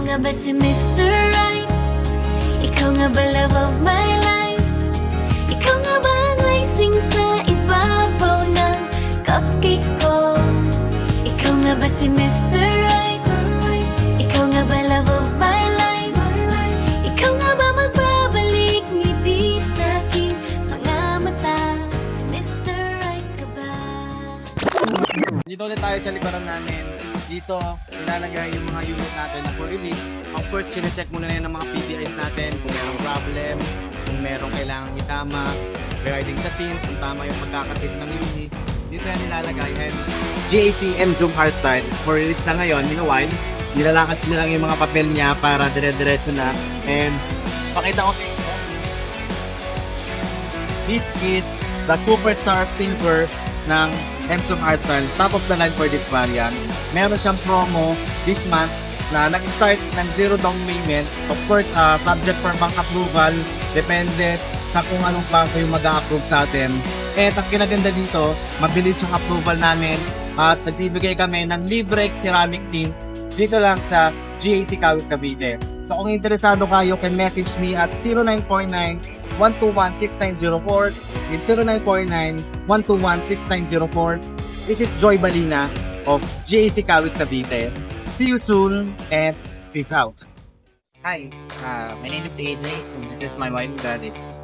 nga ba si Mr. Right? Ikaw nga ba love of my life? Ikaw nga ba ang icing sa ibabaw ng cupcake ko? Ikaw nga ba si Mr. Right? Ikaw nga ba love of my life? Ikaw nga ba magbabalik ngiti sa aking mga mata? Si Mr. Right ka ba? Dito ulit tayo sa likuran namin. Dito, ilalagay yung mga unit natin na for release. Ang first, chinecheck muna na yun ng mga PDIs natin kung merong problem, kung merong kailangang itama, regarding sa team, kung tama yung pagkakatip ng unit. Dito yan nilalagay. And GAC M Zoom Hardstyle for release na ngayon, meanwhile, nilalakad na lang yung mga papel niya para dire-diretso na. And pakita ko kayo. This is the Superstar Silver ng M-Zoom Hardstyle, top of the line for this variant. Meron siyang promo this month na nag-start ng zero down payment. Of course, subject for bank approval, depende sa kung anong banko yung mag-a-approve sa atin. At ang kinaganda dito, mabilis yung approval namin at nagbibigay kami ng libre ceramic tint dito lang sa GAC Kawit Cavite. So kung interesado ka, you can message me at 0949-121-6904 and 0949-121-6904. This is Joy Balina of GAC Kawit Cavite. See you soon and peace out. Hi, my name is AJ and this is my wife Gladys.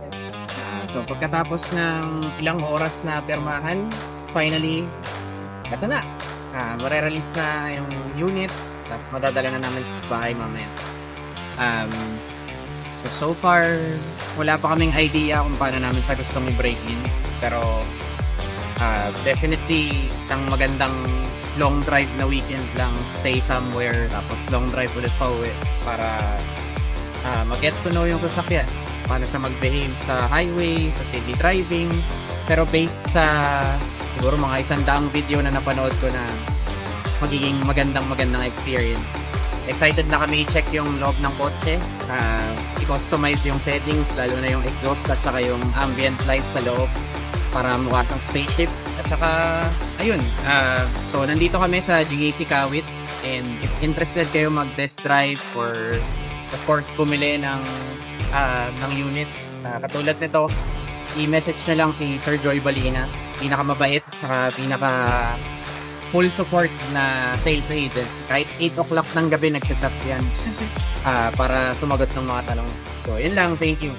So pagkatapos ng ilang oras na pirmahan, finally, ito na. Mare-release na yung unit, tapos madadala na namin sa bahay mamaya. So far, wala pa kaming idea kung paano namin siya gustong i-break in. Pero definitely isang magandang long drive na weekend lang, stay somewhere, tapos long drive ulit pa uwi para mag-get to know yung sasakyan. Paano siya mag-behave sa highway, sa city driving. Pero based sa siguro mga 100 video na napanood ko na magiging magandang experience. Excited na kami i-check yung loob ng kotse, i-customize yung settings, lalo na yung exhaust at saka yung ambient light sa loob para mukha kang spaceship. At saka, ayun, so nandito kami sa GAC Kawit and if interested kayo mag-test drive or of course bumili ng unit, katulad nito, i-message na lang si Sir Joy Balina, pinakamabait at saka pinaka full support na sales agent. Kahit 8 o'clock ng gabi nag-chat yan para sumagot ng mga tanong. So, yun lang. Thank you.